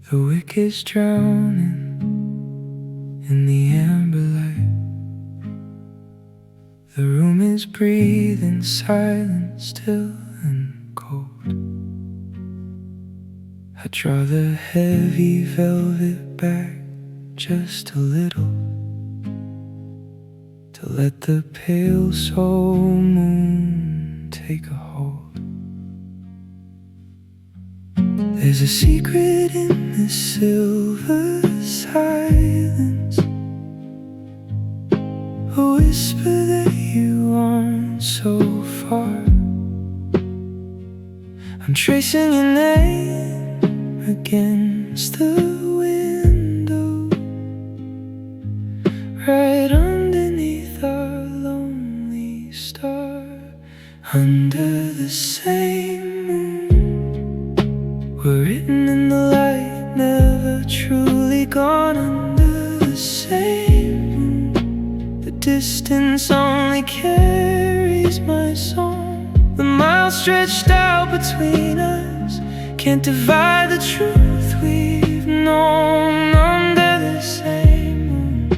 The wick is drowning in the amber light. The room is breathing silent, still and cold. I draw the heavy velvet back just a little, to let the pale soul moon take a hold. There's a secret in this silver silence, a whisper that you aren't so far. I'm tracing your name against the window, right underneath our lonely star. Under the same moon, we're written in the light, never truly gone. Under the same moon, the distance only carries my song. The miles stretched out between us can't divide the truth we've known. Under the same moon,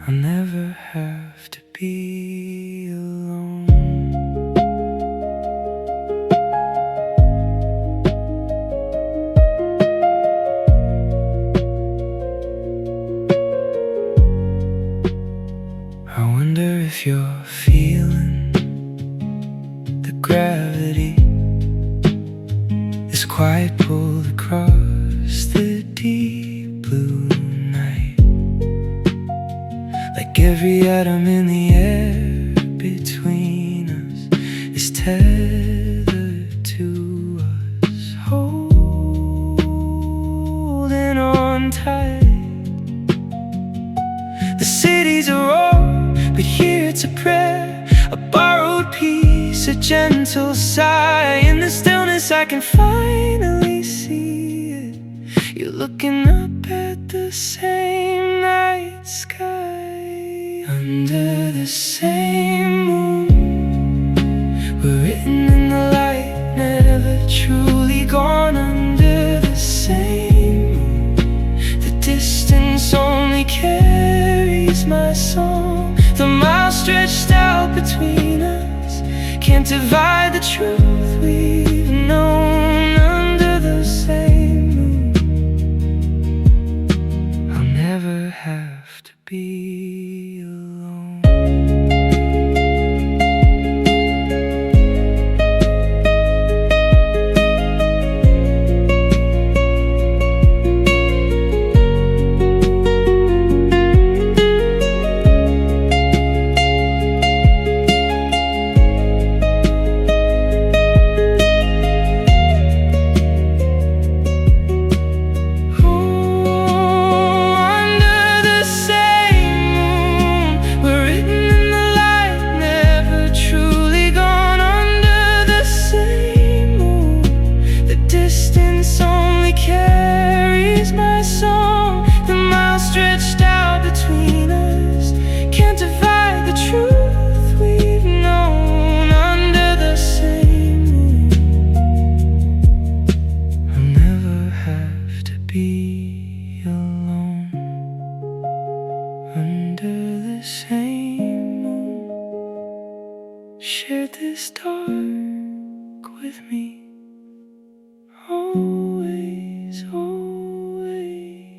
I'll never have to be alone. I wonder if you're feeling the gravity, this quiet pull across the deep blue night. Like every atom in the air between us is tethered to us, holding on tight. The city's a roar, but here it's a prayer, a borrowed peace, a gentle sigh. In the stillness I can finally see it. You're looking up at the same night sky. Under the same moon, we're written in the light, never truly gone. Under the same moon, the distance only carries my song. The miles stretched out between us can't divide the truth we've known. Under the same moon, I'll never have to be alone. Share this dark with me, always, always.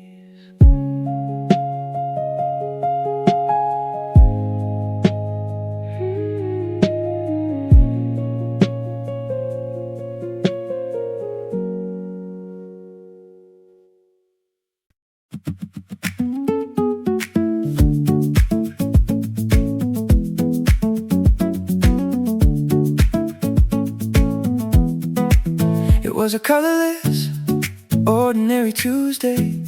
It was a colorless, ordinary Tuesday,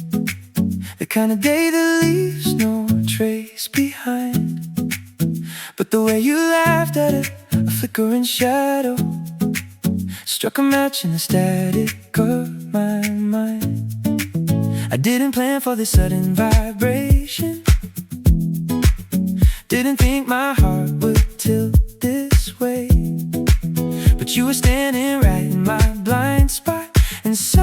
the kind of day that leaves no trace behind. But the way you laughed at it, a flickering shadow, struck a match in the static of my mind. I didn't plan for this sudden vibration, didn't think my heart would tilt this way. But you were standing right in my blind spot, and so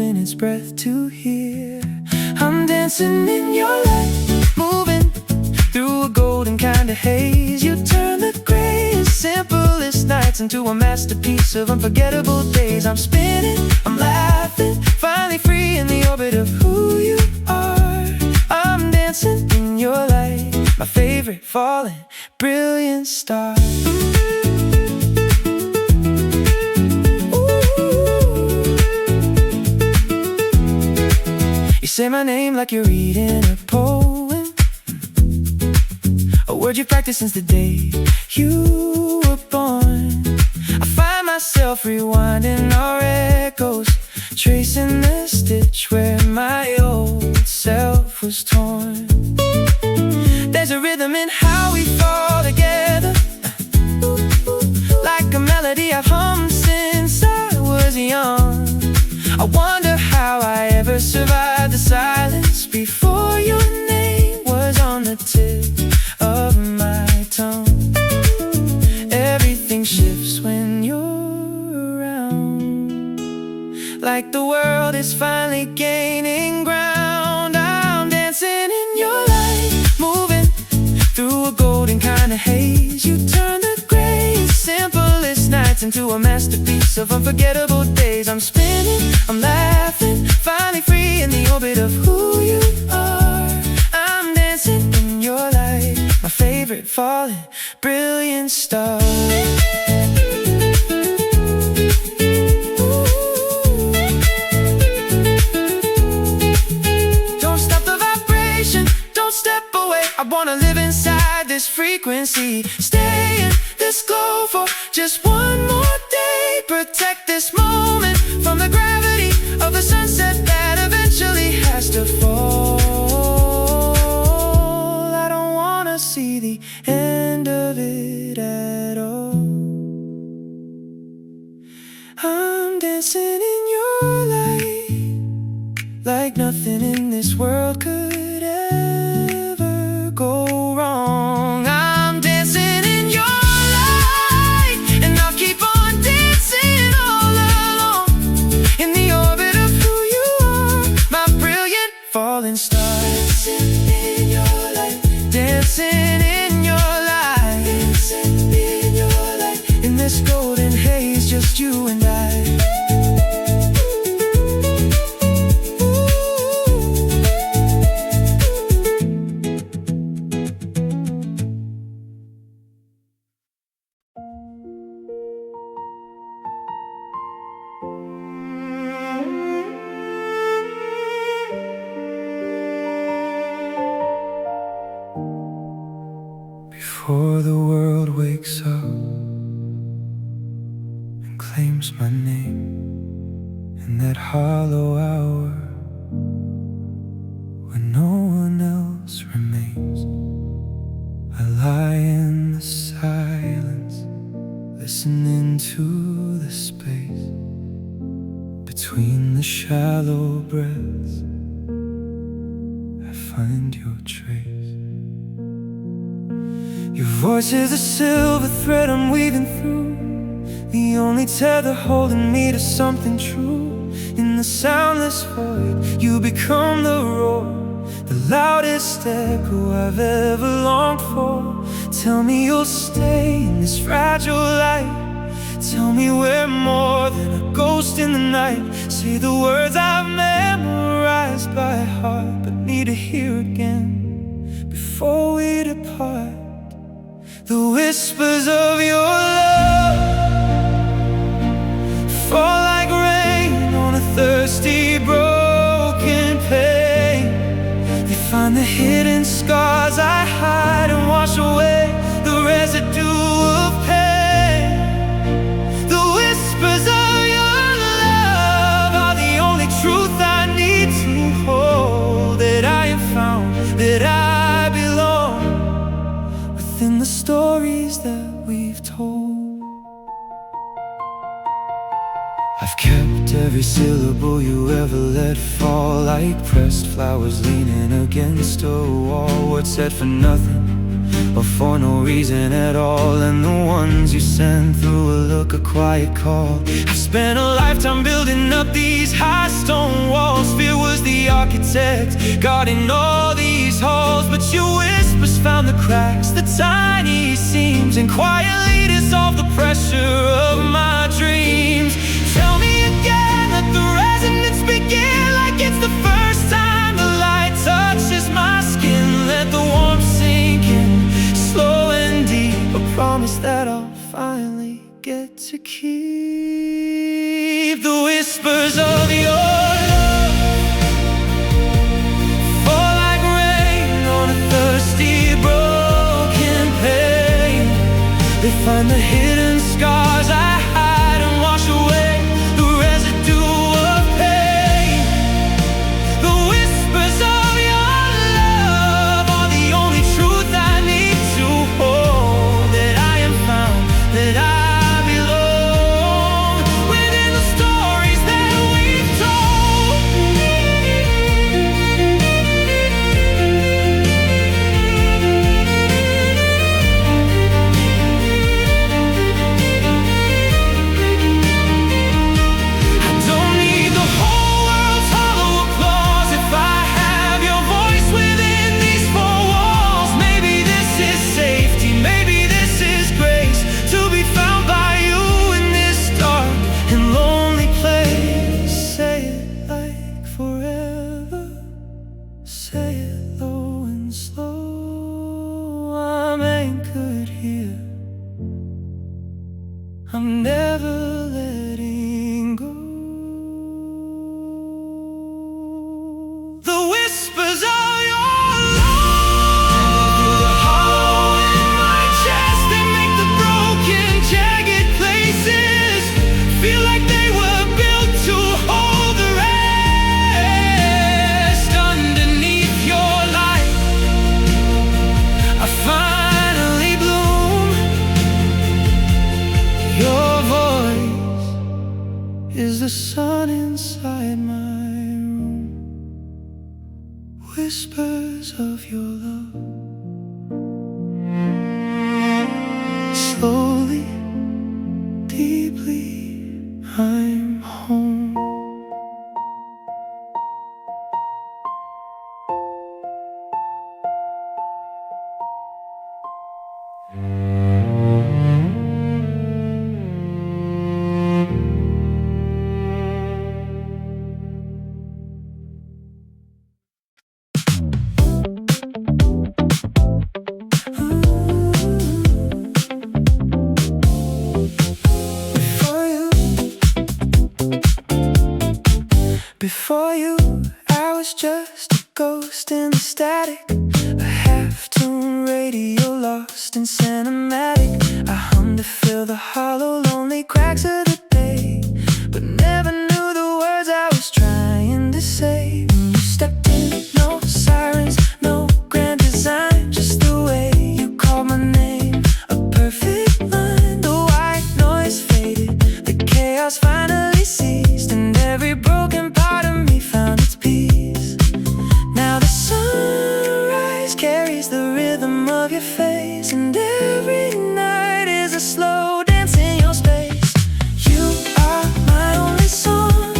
in its breath to hear. I'm dancing in your light, moving through a golden kind of haze. You turn the grayest, simplest nights into a masterpiece of unforgettable days. I'm spinning, I'm laughing, finally free in the orbit of who you are. I'm dancing in your light, my favorite falling, brilliant star. You say my name like you're reading a poem, a word you've practiced since the day you were born. I find myself rewinding our echoes, tracing the stitch where my old self was torn. There's a rhythm in how we fall together, like a melody I've hummed since I was young. I wonder how I ever survived the silence before your name was on the tip of my tongue. Everything shifts when you're around, like the world is finally gaining ground. I'm dancing in your light, moving through a golden kind of haze. You turn the grayest, simplest nights into a masterpiece of unforgettable days. I'm spinning, I'm laughing, finally free in the orbit of who you are. I'm dancing in your light, my favorite falling, brilliant star. Don't stop the vibration, don't step away. I wanna live inside this frequency, stay in this glow for just one more day. Protect this moment from the gravity of the sunset that eventually has to fall. I don't wanna see the end of it at all. I'm dancing in your light, like nothing in this world could ever go wrong. I'm dancing in your light, and I'll keep on dancing all along, in the orbit of who you are, my brilliant falling star. Dancing in your light, dancing in your light, dancing in your light, in this golden haze, just you and I. Before the world wakes up and claims my name, in that hollow hour when no one else remains, I lie in the silence, listening to the space between the shallow breaths. I find your trace. Your voice is a silver thread I'm weaving through, the only tether holding me to something true. In the soundless void, you become the roar, the loudest echo I've ever longed for. Tell me you'll stay in this fragile light. Tell me we're more than a ghost in the night. Say the words I've memorized by heart, but need to hear again before we depart. The whispers of your love fall like rain on a thirsty, broken pane. They find the hidden scars I hide and wash away the residue of pain. The whispers of your love are the only truth I need to hold, that I am found, that I belong within the stories that we've told. I've kept every syllable you ever let fall, like pressed flowers leaning against a wall. Words said for nothing, or for no reason at all. And the ones you send through a look, a quiet call. I've spent a lifetime building up these high stone walls. Fear was the architect, guarding all these halls. But your whispers found the cracks, the tiny seams, and quietly dissolved the pressure of my dreams. Tell me again, let the resonance begin, like it's the first time the light touches my skin. Let the warmth sink in, slow and deep. A promise that I'll finally get to keep. The whispers of your love fall like rain on a thirsty, broken pane. They find the hidden scars I hide and wash away the residue of pain. The whispers of your love are the only truth I need to hold. That I am found, that I belong within the stories that we've told. I don't need the whole world's hollow applause if I have your voice within these four walls. Maybe this is safety, maybe this is grace, to be found by you in this dark and lonely place. Say it like forever, say it low and slow. I'm anchored here, I'm never letting go. The whispers of your love through the hollow in my chest, they make the broken, jagged places feel like they were built to hold the rest. Underneath your light, I finally bloom. Your voice is the sun inside my room. Whispers of your love, slowly, deeply, I'm home. Before you, I was just a ghost in the static, a half-tuned radio lost in cinematic. I hummed to fill the hollow, lonely cracks of the day, but never knew the words I was trying to say. When you stepped in, no sirens, no grand design, just the way you called my name, a perfect line. The white noise faded, the chaos finally ceased, and every broken part of me found its peace. Now the sunrise carries the rhythm of your face, and every night is a slow dance in your space. You are my only song,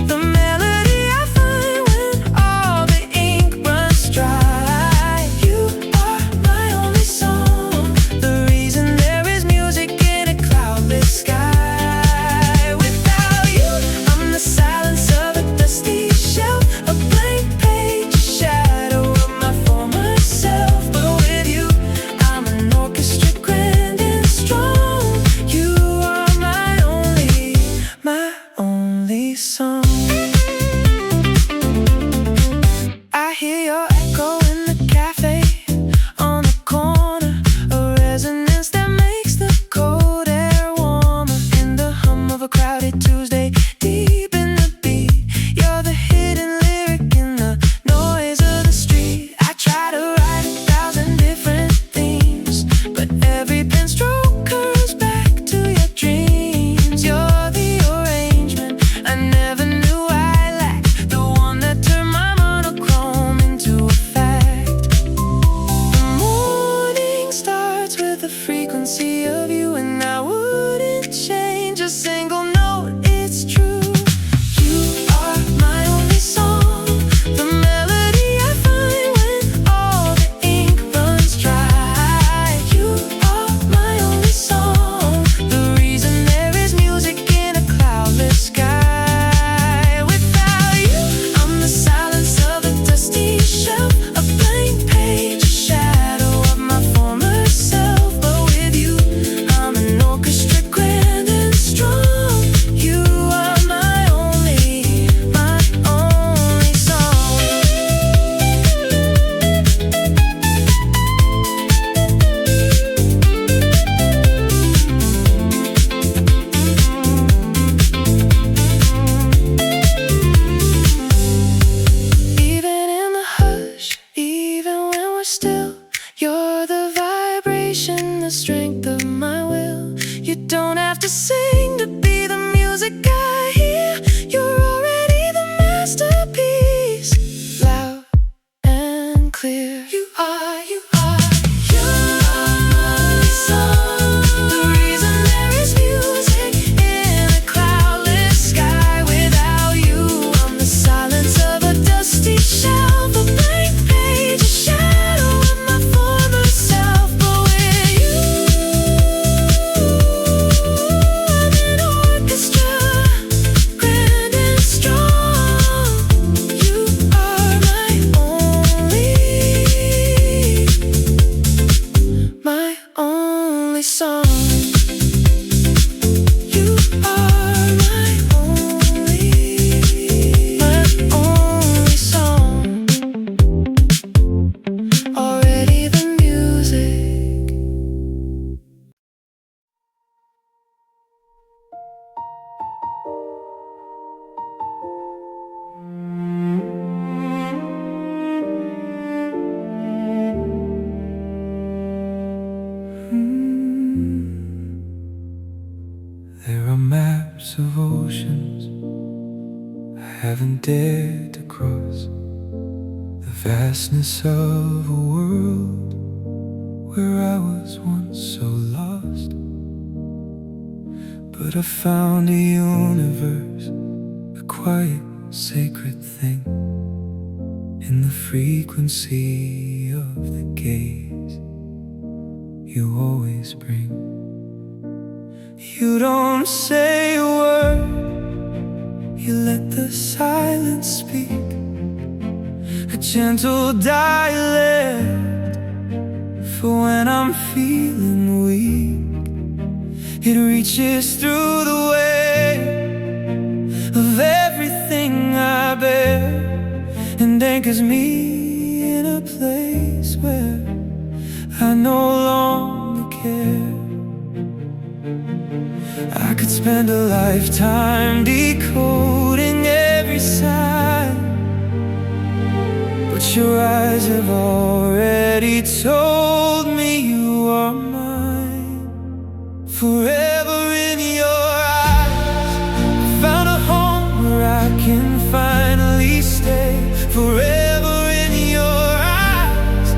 the melody I find when all the ink runs dry. You are my only song, the reason there is music in a cloudless sky. Without you, I'm the silence of a dusty shelf, a blank page, a shadow of my former self. But with you, I'm an orchestra grand and strong. You are my only song. I hear your echo in the cafe on the corner, a resonance that makes the cold air warmer. In the hum of a crowded Tuesday, deep in the beat, you're the hidden lyric in the noise of the street. I try to write 1,000 different themes, but every pen stroke curls back to your dreams. You're the arrangement I never knew I lacked, the one that turned my monochrome into a fact. myself, a blank page, a shadow of my former self. But with you, I'm an orchestra grand and strong. You are my only song. Even in the hush, even when we're still, you're the vibration, the strength of my will. You don't have to sing to be the music I hear. You're already the masterpiece, loud and clear. You are my song. The reason there is music in a cloudless sky. Without you, I'm the silence of a dusty shelf, a blank page, a shadow of my former self. But with you, I'm an orchestra, grand and strong. You are my only song. You are my only song. Already the music. There are maps of oceans I haven't dared to cross, the vastness of a world where I was once so lost. But I found a universe, a quiet, sacred thing, in the frequency of the gaze you always bring. You don't say a word, you let the silence speak, a gentle dialect for when I'm feeling weak. It reaches through the weight of everything I bear and anchors me in a place where I no longer care. I could spend a lifetime decoding every sign, but your eyes have already told me you are mine. Forever in your eyes, found a home where I can finally stay. Forever in your eyes,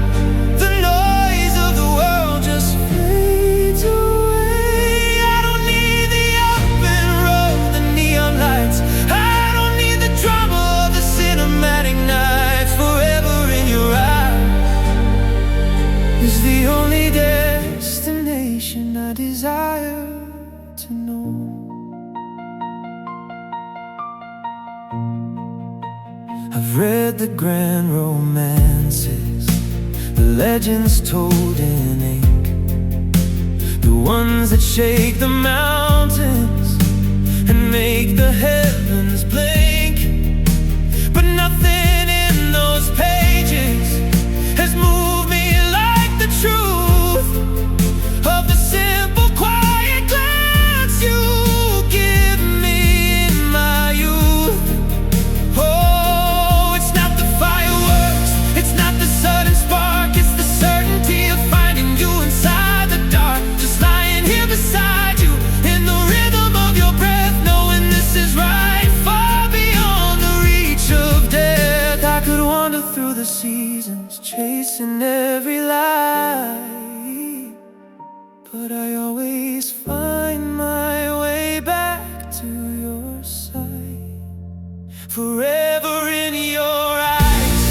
the noise of the world just fades away. I don't need the open road, the neon lights. I don't need the drama of the cinematic nights. Forever in your eyes is the only destination I desire to know. I've read the grand romances, the legends told in ink, the ones that shake the mountains and make the heavens blink. But nothing in those pages has moved me like the truth of the simple, quiet glance you give me in my youth. Oh, it's not the fireworks, it's not the sudden spark, it's the certainty of finding you inside the dark. Just lying here beside you in the rhythm of your breath, knowing this is right, far beyond the reach of death. I could wander through the seasons, chasing every light, but I always find my way back to your side. Forever in your eyes,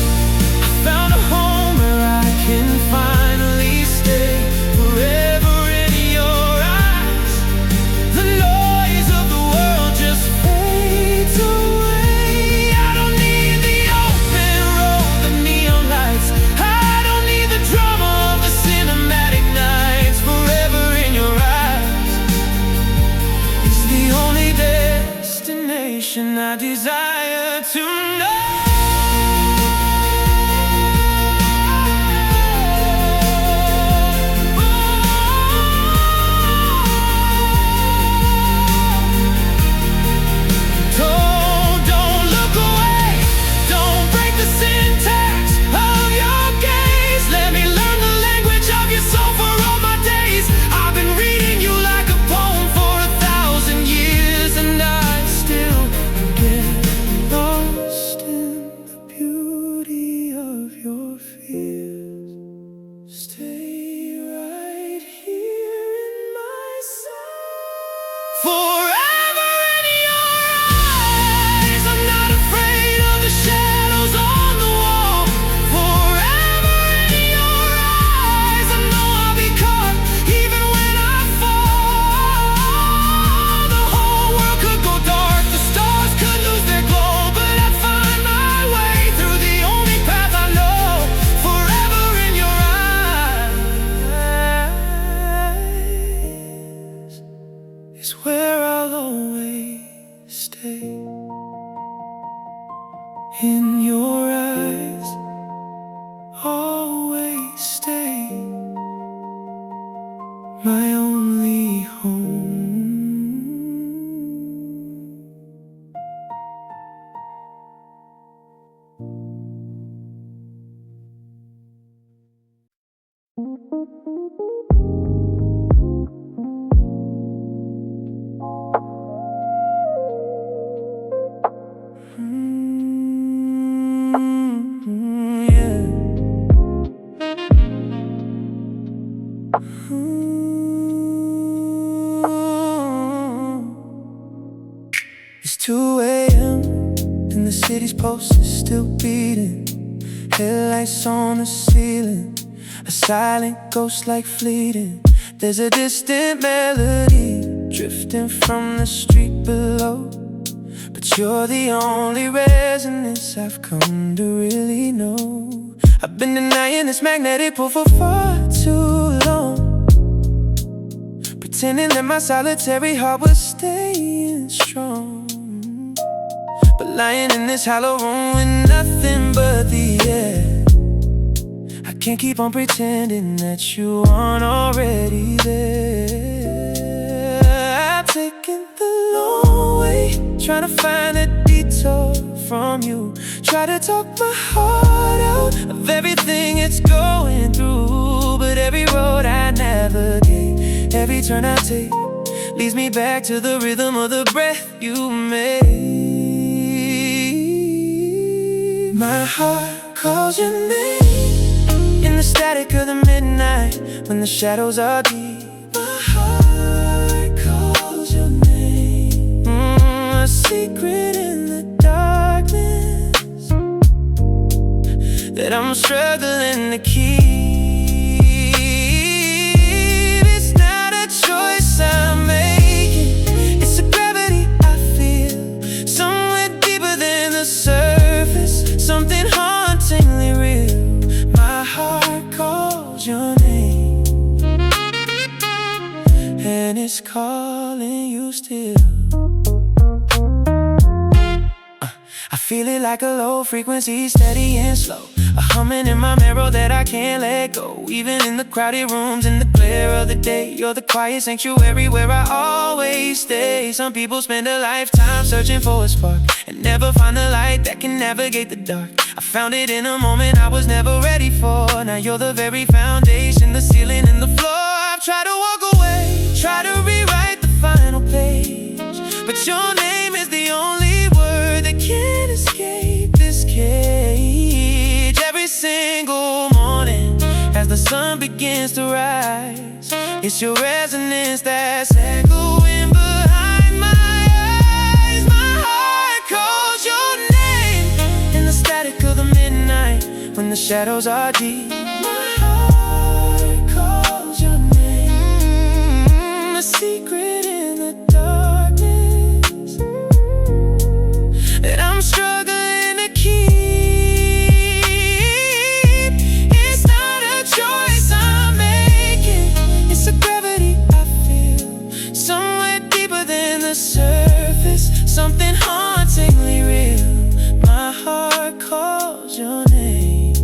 I found a home where I can finally stay. Forever in your eyes, the noise of the world just fades away. I don't need the open road, the neon lights. It's 2 a.m. and the city's pulse is still beating. Headlights on the ceiling, a silent ghost like fleeting. There's a distant melody drifting from the street below, but you're the only resonance I've come to really know. I've been denying this magnetic pull for far too long, pretending that my solitary heart was staying strong. But lying in this hollow room with nothing but the air, I can't keep on pretending that you aren't already there. I'm taking the long way, trying to find a detour from you. Try to talk my heart out of everything it's going through, but every road I navigate, every turn I take, leads me back to the rhythm of the breath you made. My heart calls your name in the static of the midnight when the shadows are deep. My heart calls your name, a secret in the darkness that I'm struggling to keep. It's not a choice I'm making, it's a gravity I feel somewhere deeper than the surface, something hauntingly real. My heart calls your name, and it's calling you still. I feel it like a low frequency, steady and slow, a humming in my marrow that I can't let go. Even in the crowded rooms, in the glare of the day, you're the quiet sanctuary where I always stay. Some people spend a lifetime searching for a spark and never find the light that can navigate the dark. I found it in a moment I was never ready for. Now you're the very foundation, the ceiling and the floor. I've tried to walk away, try to rewrite the final page, but your name is the only word that can't escape this cage. Every single morning as the sun begins to rise, it's your resonance that's echoing behind my eyes. My heart calls your name in the static of the midnight when the shadows are deep. My heart calls your name, a secret in the darkness that I'm struggling to keep. It's not a choice I'm making, it's a gravity I feel somewhere deeper than the surface, something hauntingly real. My heart calls your name.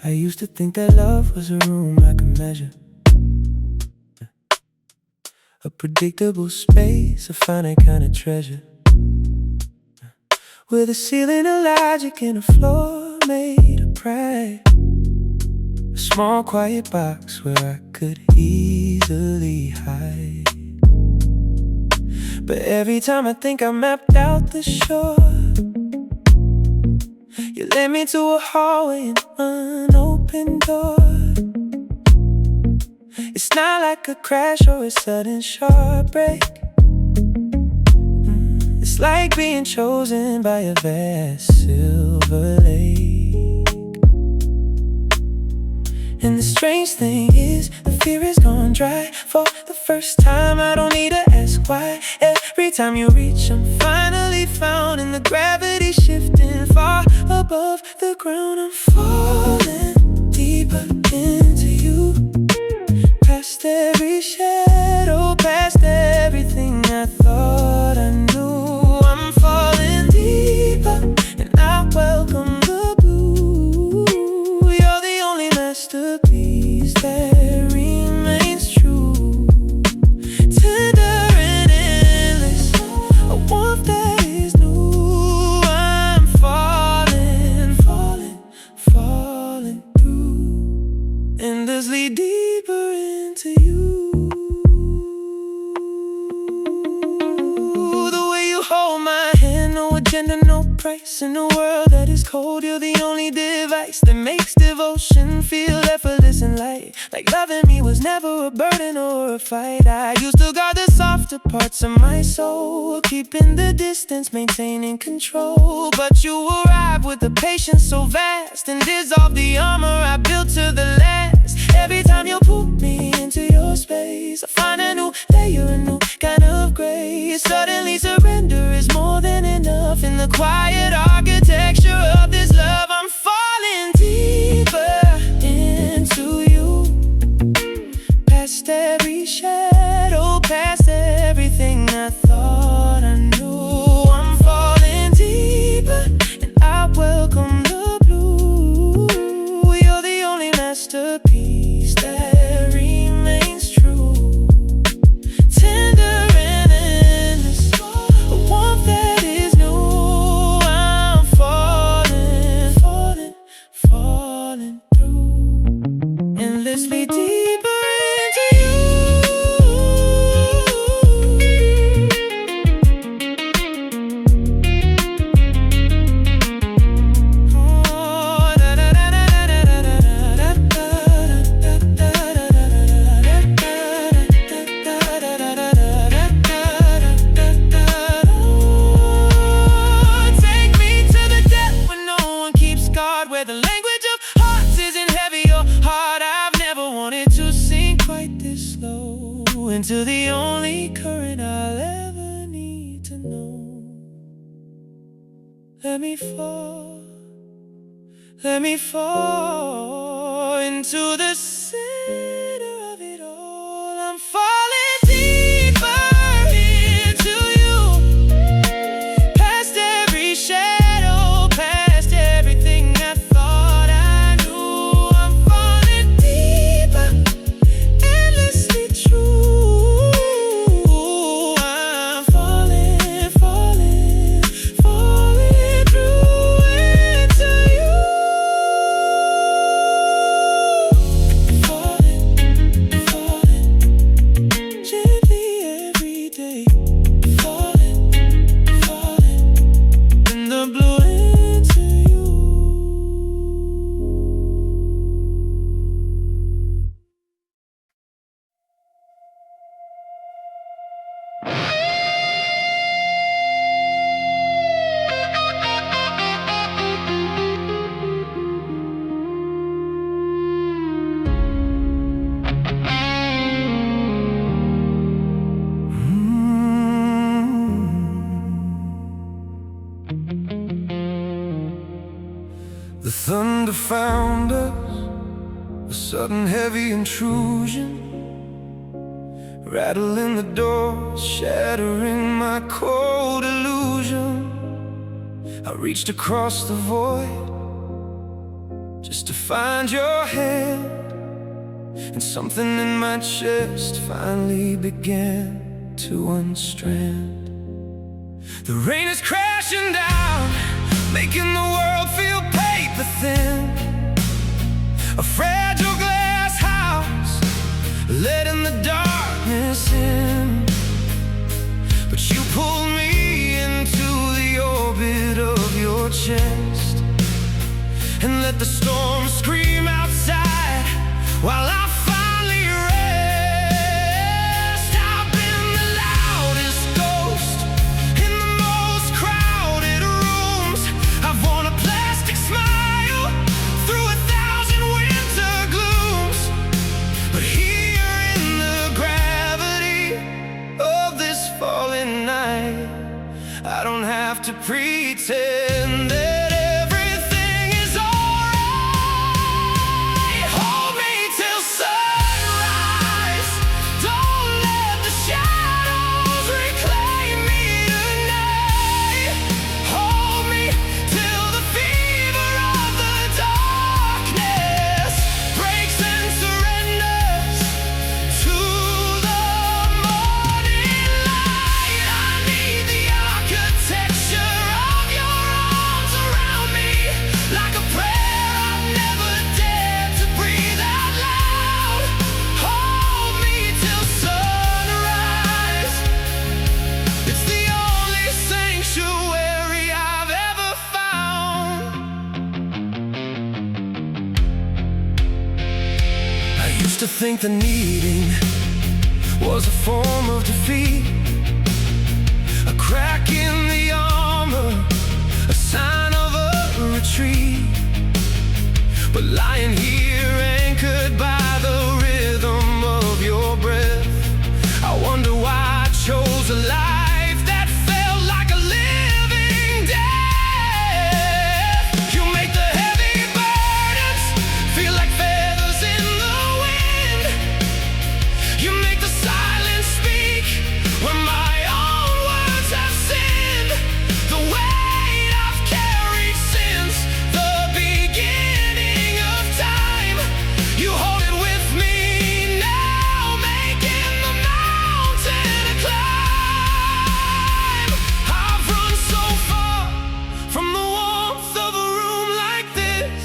I used to think that love was a room I could measure, a predictable space, a finite kind of treasure, with a ceiling of logic and a floor made of pride. A small quiet box where I could easily hide. But every time I think I mapped out the shore, you led me to a hallway, an unopened door. It's not like a crash or a sudden sharp break. It's like being chosen by a vast silver lake. And the strange thing is, the fear is gone dry. For the first time, I don't need to ask why. Every time you reach, I'm finally found, and the gravity shifting far above the ground. I'm falling deeper into you, past every shadow, past everything I thought I knew. I'm falling deeper, and I welcome the blue. You're the only masterpiece that remains true, tender and endless, a warmth that is new. I'm falling, falling, falling through, endlessly deeper into you. The way you hold my hand, no agenda, no price. In a world that is cold, you're the only device that makes devotion feel effortless and light. Like loving me was never a burden or a fight. I used to guard the softer parts of my soul, keeping the distance, maintaining control. But you arrived with a patience so vast, and dissolved the armor I built to the last. Every time you pull me into your space, I find a new layer, a new kind of grace. Suddenly surrender is more than enough. In the quiet architecture of this love, I'm falling deeper into you, past every shadow, past everything I thought I knew. I'm falling deeper, and I welcome the blue. You're the only masterpiece that remains true, tender and endless, a warmth that is new. I'm falling, falling, falling through, endlessly deeper into you. Oh, da da da da da da da da da. Take me to the depth where no one keeps guard, where the language of hearts isn't heavy or hard. I've never wanted to sink quite this slow into the only current I'll ever need to know. Let me fall into the center of it all. I'm falling deeper into you, past every shadow, past everything I thought I knew. I'm falling deeper, endlessly true. I'm falling, falling, falling through into you. Falling, falling, gently every day. Falling, falling, in the blue into you. The thunder found us, a sudden heavy intrusion, rattling the doors, shattering my cold illusion. I reached across the void, just to find your hand, and something in my chest finally began to unstrand. The rain is crashing down, making the world feel paper thin. A fragile glass house, letting the darkness in. But you pulled me into the orbit of your chest, and let the storm scream outside while I finally rest. I've been the loudest ghost in the most crowded rooms. I've worn a plastic smile through 1,000 winter glooms. But here in the gravity of this falling night, I don't have to pretend that to think the needing was a form of defeat, a crack in the armor, a sign of a retreat. But lying here anchored by the rhythm of your breath, I wonder why I chose a life that felt like a living death. You make the heavy burdens feel like feathers in the wind. You make the silence speak when my own words have sinned. The weight I've carried since the beginning of time, you hold it with me now, making the mountain a climb. I've run so far from the warmth of a room like this,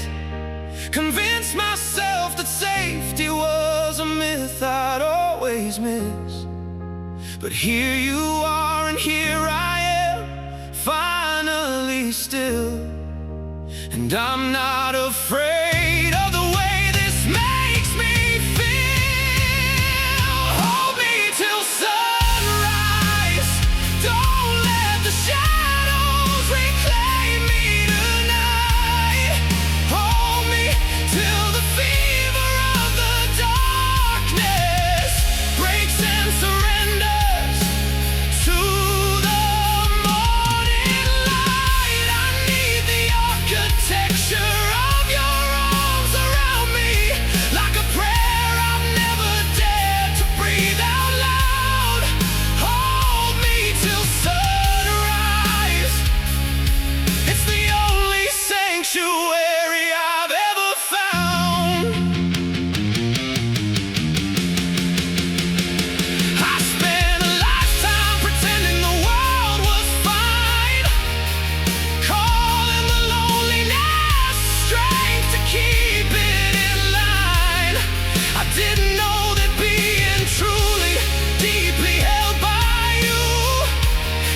convinced myself that safety was a myth I'd always miss. But here you are, and here I am, finally still. And I'm not afraid of the way this makes me feel. Hold me till sunrise, don't let the shadows reclaim me tonight. Hold me till the fever of the darkness breaks and surrenders to the morning light. I need the architecture of your arms around me, like a prayer I've never dared to breathe out loud. Hold me till sunrise, it's the only sanctuary I've ever found. I spent a lifetime pretending the world was fine, calling the loneliness strength to keep it in line. I didn't know that being truly, deeply held by you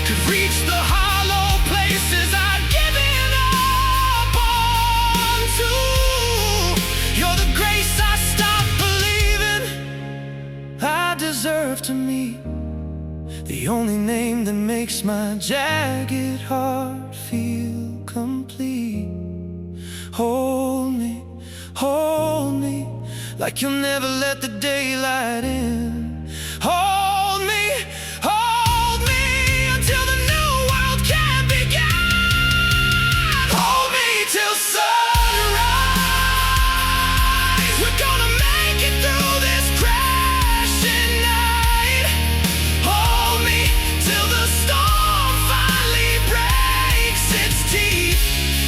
could reach the hollow places I'd given up on too. You're the grace I stopped believing I deserve to meet, the only name that makes my jagged heart feel complete. Hold me, like you'll never let the daylight in. Hold me until the new world can begin. Hold me till sunrise, we're gonna make it through this crashing night. Hold me till the storm finally breaks its teeth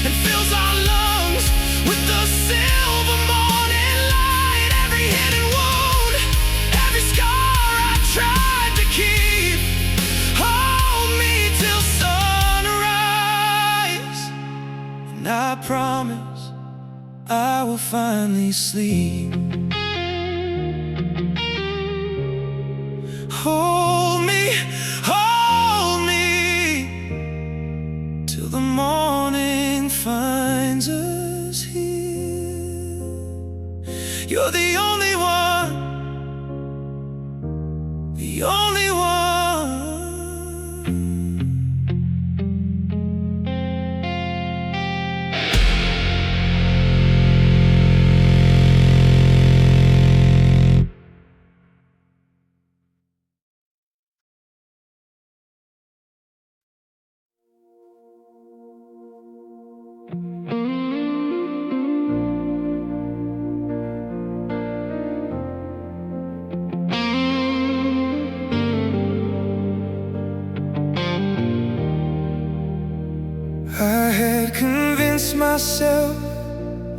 and fills our lungs with the silver finally sleep. Hold me, hold me, till the morning finds us here. You're the only one, the only one. I had convinced myself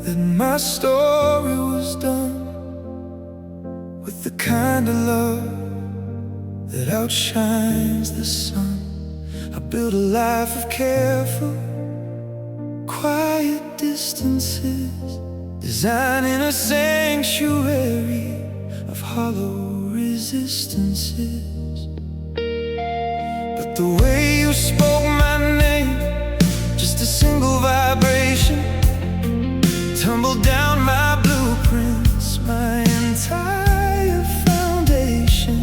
that my story was done, with the kind of love that outshines the sun. I built a life of careful, quiet distances, designing a sanctuary of hollow resistances. But the way you spoke my name, just a single vibration, tumbled down my blueprints, my entire foundation.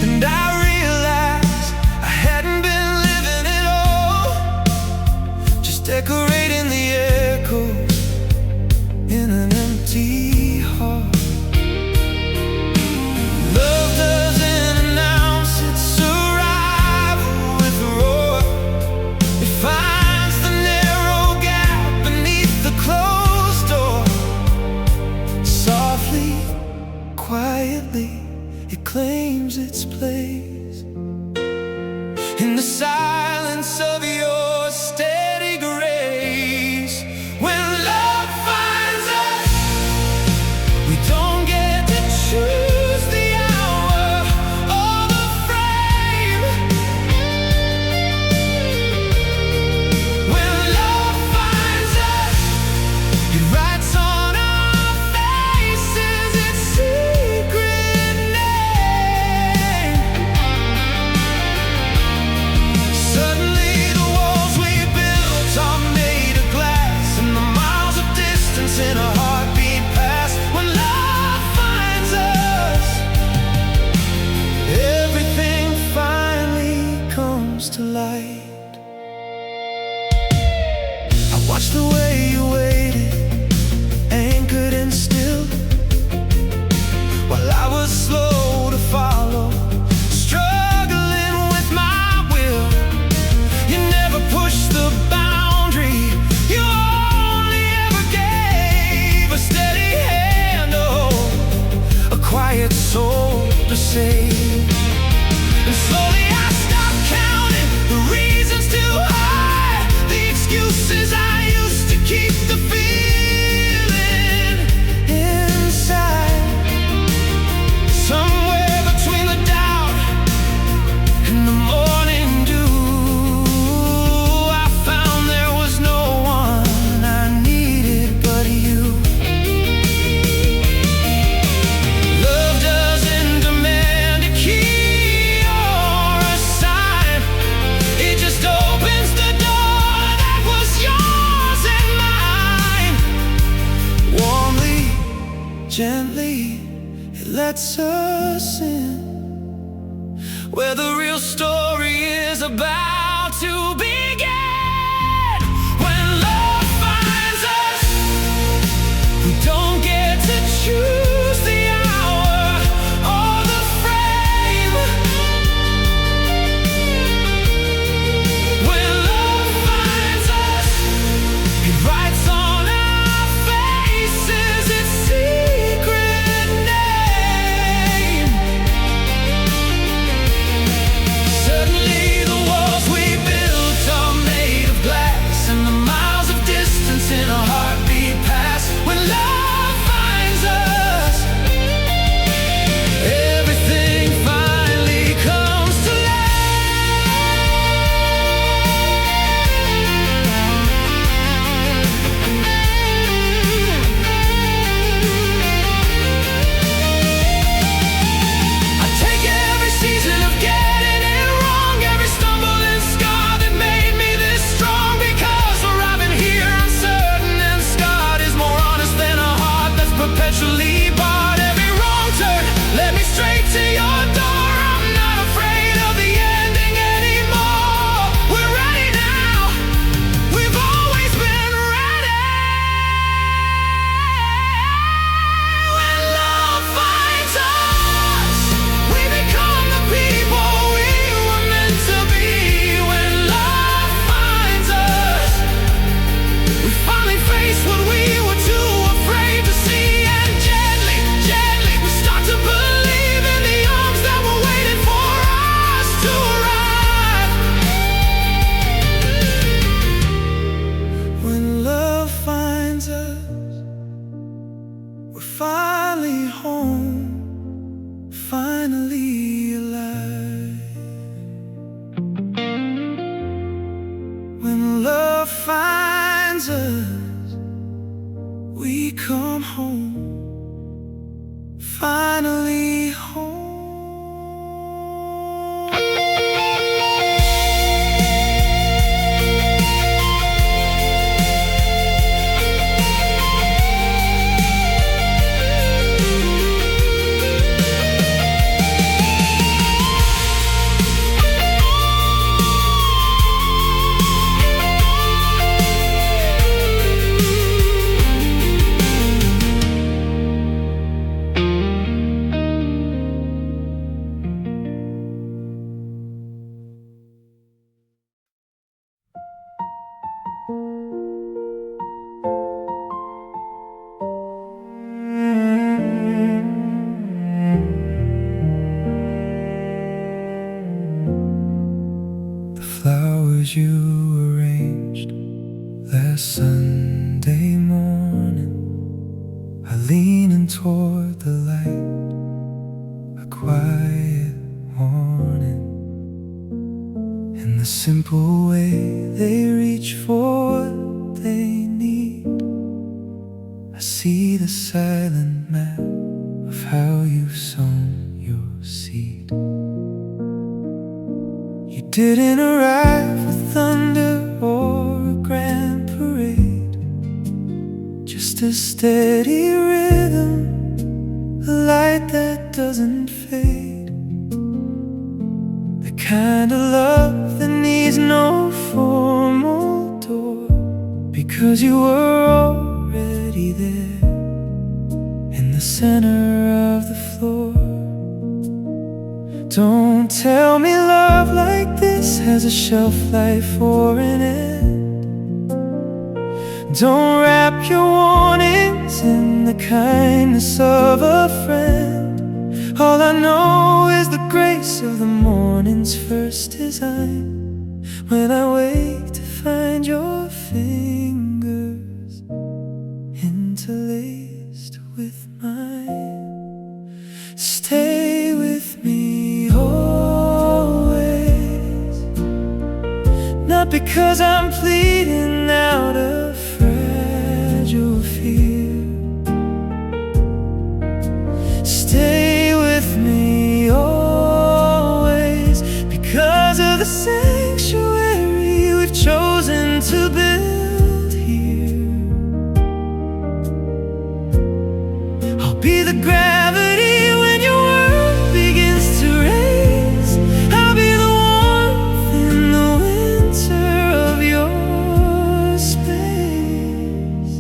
And I realized I hadn't been living at all, just decorating the echoes in an empty heart. Love doesn't announce its arrival with a roar. It finds the narrow gap beneath the closed door. Softly, quietly, it claims its place in the silence of your steady grace. When love finds us, we don't get to choose the hour or the frame. When love finds us, it writes on our faces its secret name. Suddenly the walls we built are made of glass, and the miles of distance in a heartbeat pass. When love finds us, everything finally comes to light. I watched the way you waited, anchored and still, while I was slow to follow, struggling with my will. You never pushed the boundary, you only ever gave a steady hand to hold, a quiet soul to save. And slowly I stopped counting the reasons to hide, the excuses I used to keep the feeling inside. Somewhere between the doubt and the morning dew, I found there was no one I needed but you. Love doesn't demand a key or a sign, it just opens the door that was yours and mine. Warmly, gently, it lets us in, where the real story is about to begin. When love finds us, we don't get to choose the hour or the frame. When love finds us, it writes on our faces its secret name. Suddenly the walls we built finally home, finally alive. When love finds us, we come home, finally home. Flowers you arranged last Sunday morning are leaning toward the light, a quiet warning. In the simple way they reach for what they need, I see the silent map of how you've sown your seed. You didn't arrive with thunder or a grand parade, just a steady rhythm, a light that doesn't fade. The kind of love that needs no formal door, because you were already there, in the center of the floor. Don't tell me love like this has a shelf life or an end. Don't wrap your warnings in the kindness of a friend. All I know is the grace of the morning's first design, when I wake to find your fingers interlaced with mine. Stay with me always, not because I'm pleading out of fragile fear. Stay with me always, because of the sanctuary we've chosen to build here. I'll be the gravity when your world begins to raise. I'll be the warmth in the winter of your space.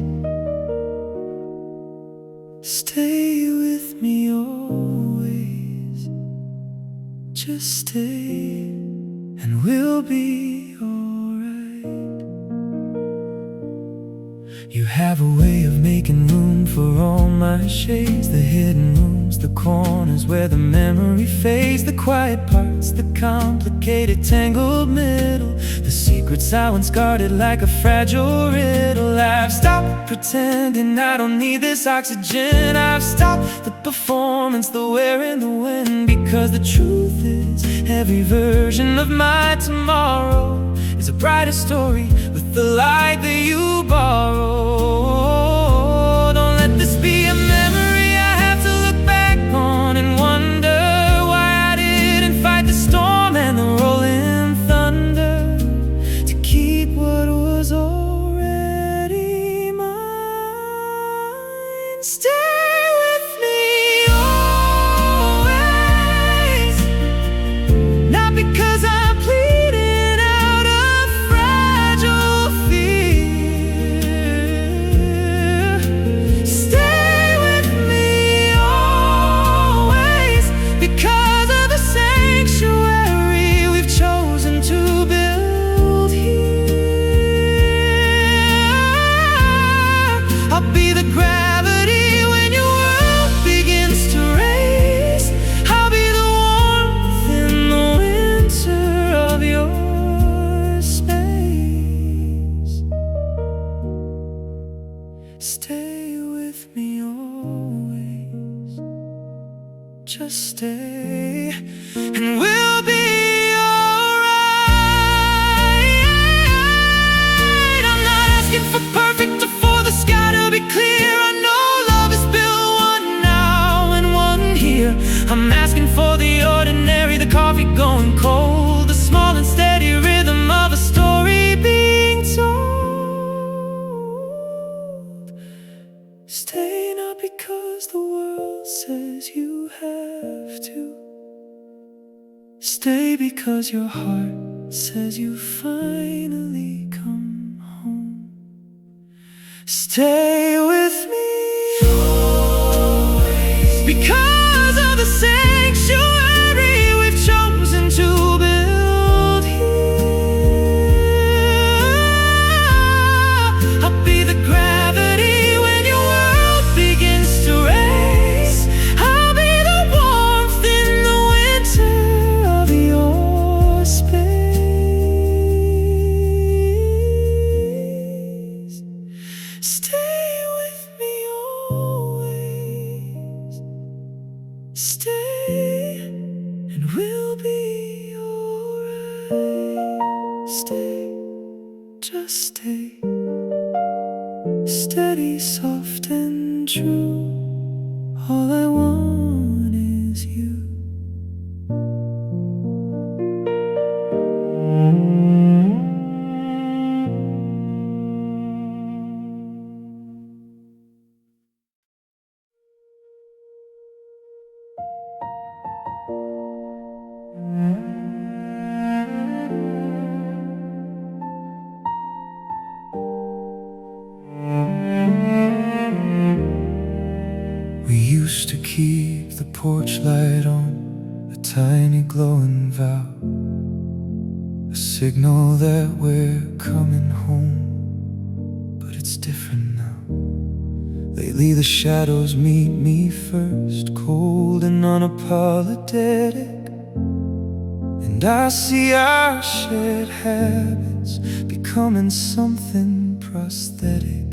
Stay with me always, just stay and we'll be alright. You have a way of making room for all my shades, the hidden rooms, the corners where the memory fades, the quiet parts, the complicated tangled middle, the secrets I once guarded like a fragile riddle. I've stopped pretending I don't need this oxygen. I've stopped the performance, the wearing the wind, because the truth is every version of my tomorrow is a brighter story with the light that you borrow. Don't let this be a memory I have to look back on and wonder why I didn't fight the storm and the rolling thunder to keep what was already mine. Stay with me always, not because I'm pleading out of fragile fear. just stay, and we'll be alright. I'm not asking for perfect or for the sky to be clear. I know love is built one now and one here. I'm asking for the ordinary, the coffee going cold, the small and steady rhythm of a story being told. Stay not because the world says you have to. Stay because your heart says you finally come home. Stay with me always, because of the sanctuary we've chosen to build here. I'll be the gravity when your world begins to race. I'll be the warmth in the winter of your space. Stay with me always. Stay, and we'll be alright. Stay, just stay. Steady, soft and true. All I want is you. We used to keep the porch light on, a tiny glowing vow, a signal that we're coming home. But it's different now. Lately the shadows meet me first, cold and unapologetic. And I see our shared habits becoming something prosthetic.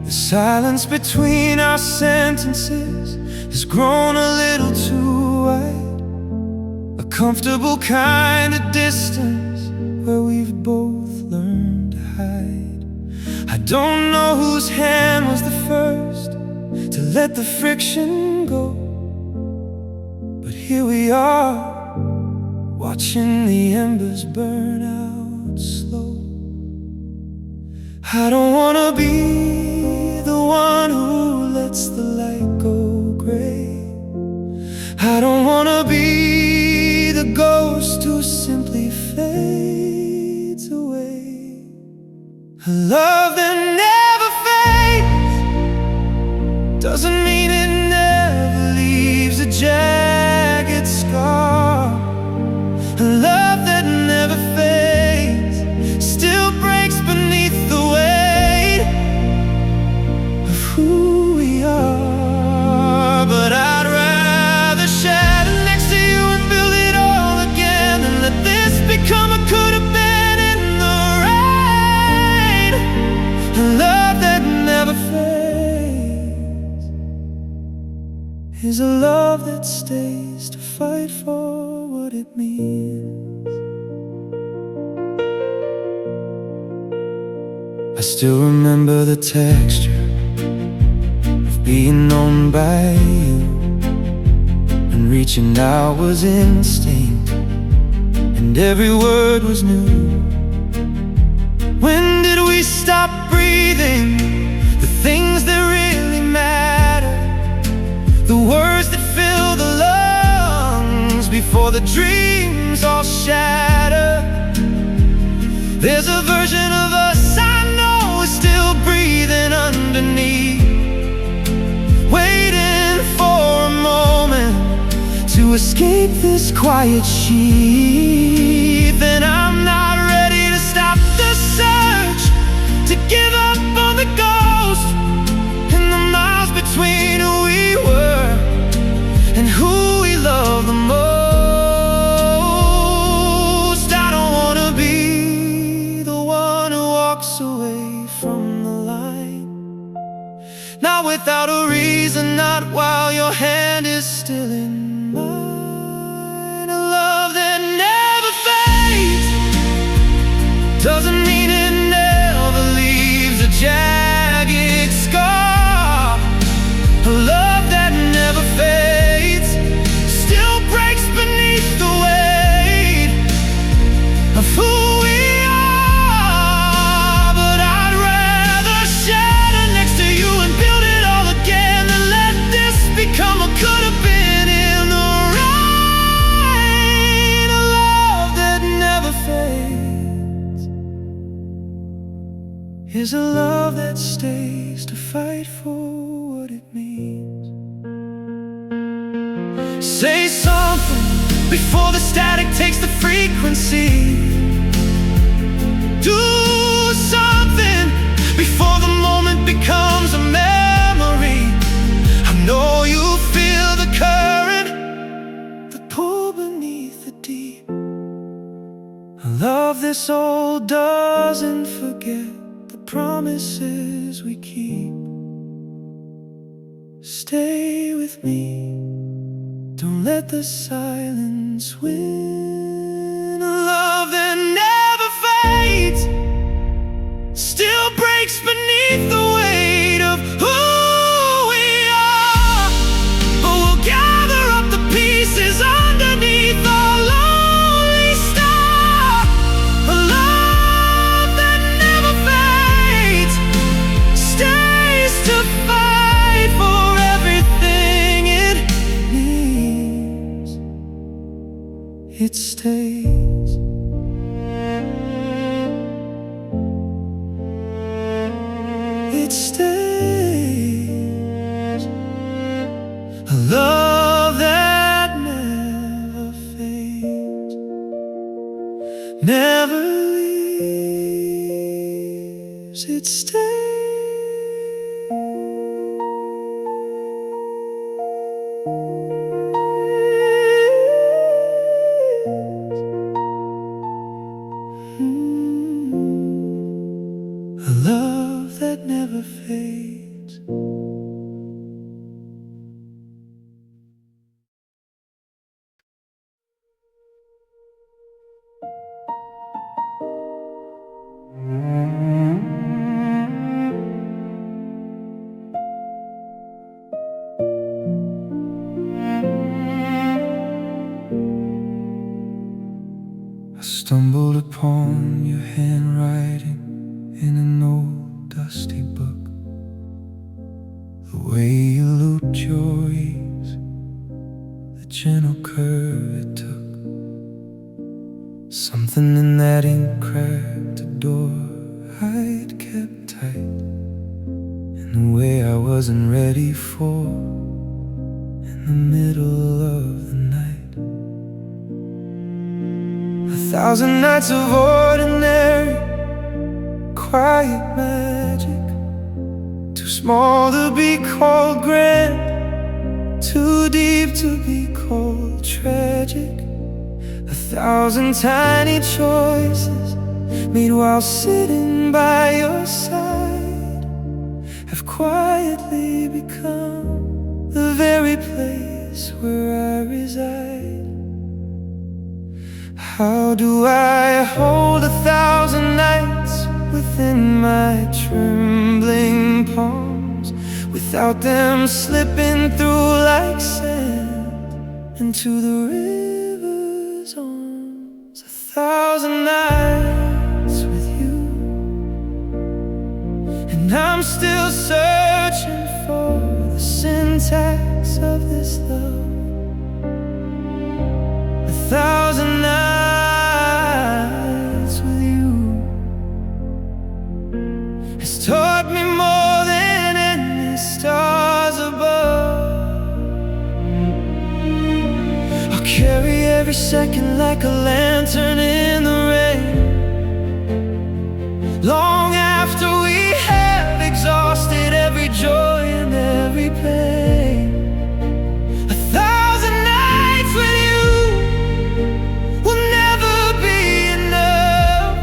The silence between our sentences has grown a little too wide, a comfortable kind of distance where we've both learned to hide. I don't know whose hand was the first to let the friction go, but here we are, watching the embers burn out slow. I don't wanna be the one who lets the light go gray. I don't wanna be the ghost who simply fades away. A love that never fades doesn't mean it never leaves a jagged scar. A love that never fades still breaks beneath the weight of who we are. But I'd rather shadow next to you and build it all again than let this become a could have been in the rain. A love that never fades is a love that stays to fight for what it means. I still remember the texture of being known by you, and reaching out was instinct, and every word was new. When did we stop breathing the things that really matter, the words that fill the lungs before the dreams all shatter? There's a version of us I know is still breathing underneath, waiting for a moment to escape this quiet sheath. And I'm not ready to stop the search, to give up on the ghost and the miles between who we were and who we love the most. I don't wanna be the one who walks away from the line, not without a reason, not while your hand is still in mine. A love that never fades doesn't mean it never leaves a jagged scar. A love that never fades still breaks beneath the weight of who we are. But I'd rather shatter next to you and build it all again than let this become what could have been in the rain. A love that never fades is a love that stays to fight for what it means. Say something before the static takes the frequency. Do something before the moment becomes a memory. I know you feel the current that pull beneath the deep. A love this old doesn't forget the promises we keep. Stay with me, don't let the silence win. A love that never fades still breaks beneath the weight of who we are. But we'll gather up the pieces underneath our lonely star. A love that never fades stays to fight for everything it needs. It stays. It stays. A love that never fades, never leaves. It stays. A love that never fades. I stumbled upon your handwriting in an old dusty book. The way you looped your ease, the gentle curve it took. Something in that ink cracked a door I'd kept tight, in a way I wasn't ready for, in the middle of the night. 1,000 nights of ordinary, quiet magic, too small to be called grand, too deep to be called tragic. 1,000 tiny choices made while sitting by your side have quietly become the very place where I reside. How do I hold 1,000 nights within my trembling palms without them slipping through like sand into the river's arms? 1,000 nights with you, and I'm still searching for the syntax of this love. 1,000 nights with you has taught me more than any stars above. I'll carry every second like a lantern in the rain, long after we have exhausted every joy and every pain. 1,000 nights with you will never be enough.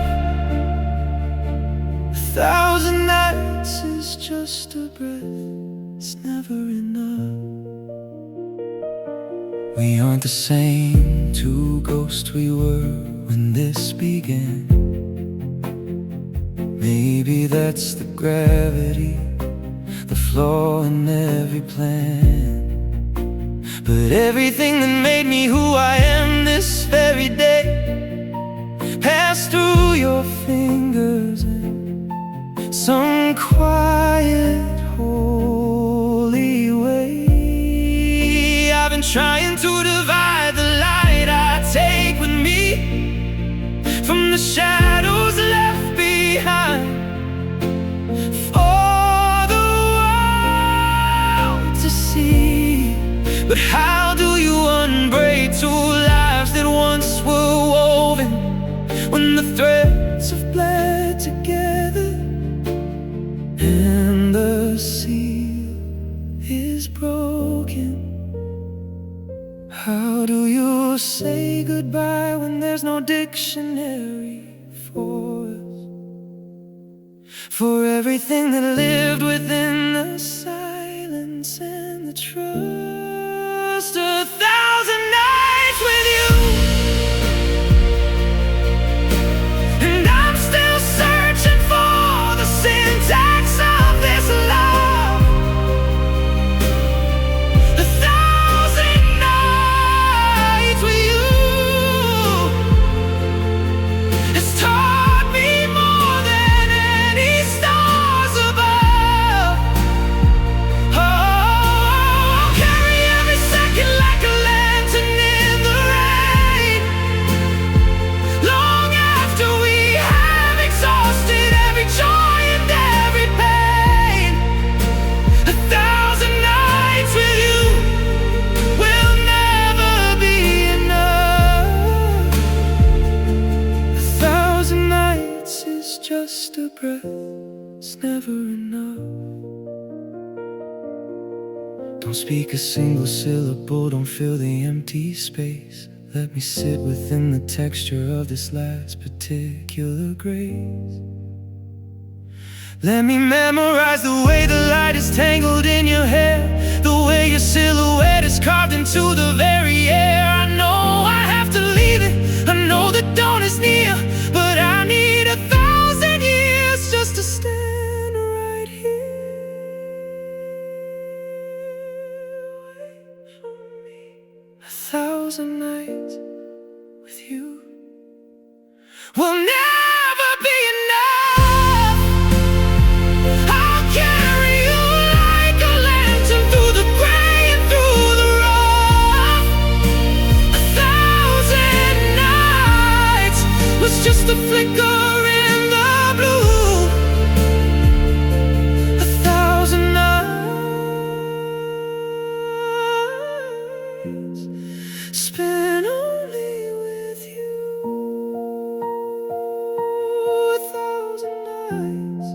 1,000 nights is just a breath, it's never enough. We aren't the same two ghosts we were when this began. Maybe that's the gravity, the flaw in every plan. But everything that made me who I am this very day passed through your fingers in some quiet, holy way. I've been trying to divide the light I take with me from the shadows left behind, for the world to see. But how do you unbraid two lives that once were woven, when the threads have bled together and the seal is broken? How do you say goodbye when there's no dictionary for us, for everything that lived within the silence and the trust? 1,000 nights with you, and I'm still searching for the syntax of this love. 1,000 nights with you has taught me more than any stars above. Oh, I'll carry every second like a lantern in the rain, long after we have exhausted every joy and every pain. 1,000 nights with you will never be enough. 1,000 nights is just a breath, it's never enough. Don't speak a single syllable, don't fill the empty space. Let me sit within the texture of this last particular grace. Let me memorize the way the light is tangled in your hair, the way your silhouette is carved into the very air. I know I have to leave it, I know the dawn is near, but I need 1,000 years just to stand right here. Wait for me. 1,000 nights with you will never be enough. I'll carry you like a lantern through the gray and through the rough. 1,000 nights was just a flicker in the blue. 1,000 nights spent only with you. 1,000 nights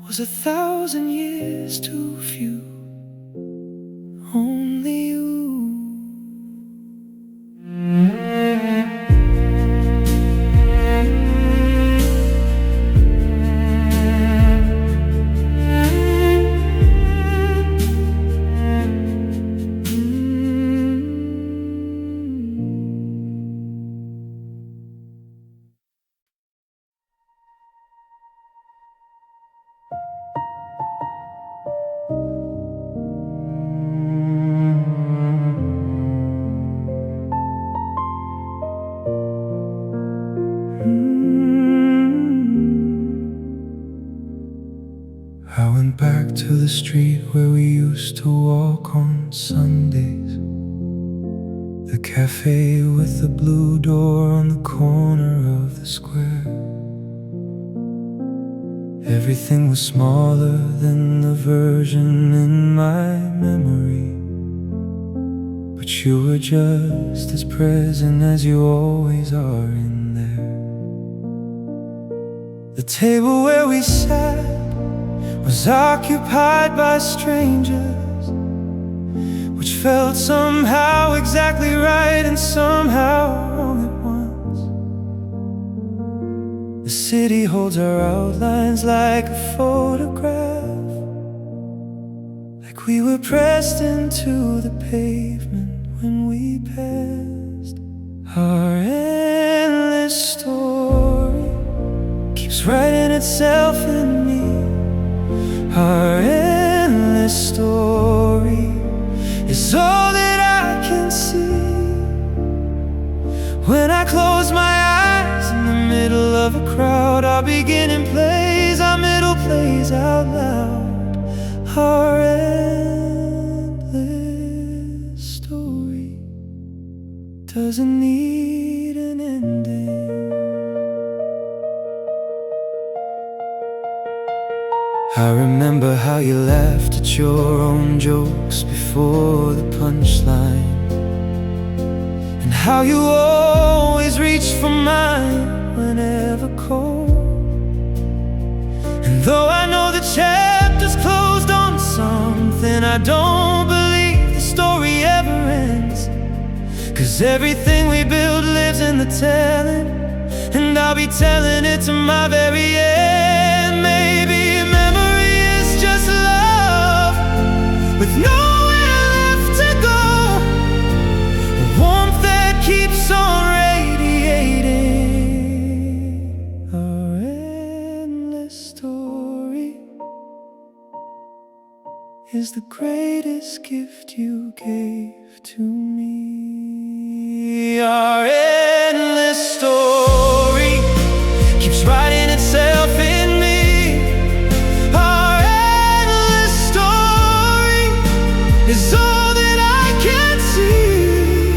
was 1,000 years too few. Only you. I went back to the street where we used to walk on Sundays, the cafe with the blue door on the corner of the square. Everything was smaller than the version in my memory, but you were just as present as you always are in there. The table where we sat was occupied by strangers, which felt somehow exactly right and somehow wrong at once. The city holds our outlines like a photograph, like We were pressed into the pavement when we passed. Our endless story keeps writing itself in me. Our endless story is all that I can see. When I close my eyes in the middle of a crowd, our beginning plays, our middle plays out loud. Our endless story doesn't need an ending. I remember how you laughed at your own jokes before the punchline, and how you always reached for mine whenever cold. And though I know the chapter's closed on something, I don't believe the story ever ends. 'Cause everything we build lives in the telling, and I'll be telling it to my very end. Maybe memory is just love with nowhere left to go, a warmth that keeps on radiating. Our endless story is the greatest gift you gave to me. Our endless story keeps writing itself in me. Our endless story is all that I can see.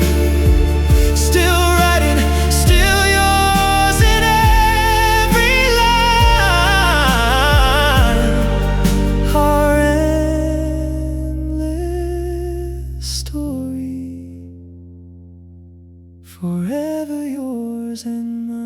Still writing, still yours in every line. Our endless story, forever yours and mine.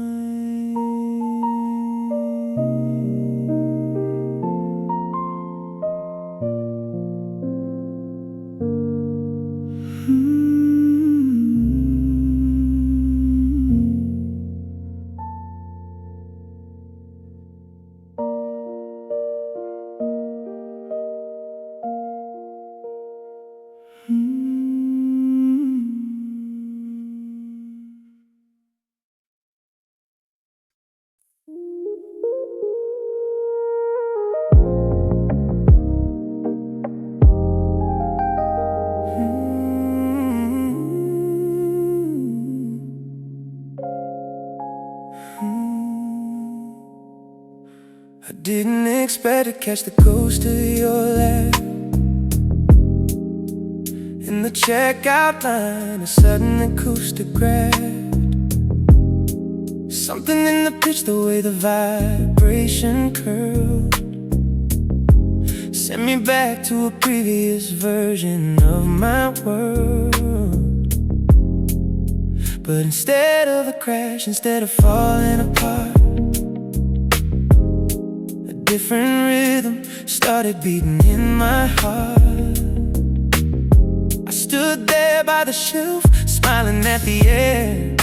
I didn't expect to catch the ghost of your laugh in the checkout line. A sudden acoustic grabbed something in the pitch, the way the vibration curled, sent me back to a previous version of my world. But instead of a crash, instead of falling apart, different rhythm started beating in my heart. I stood there by the shelf, smiling at the air,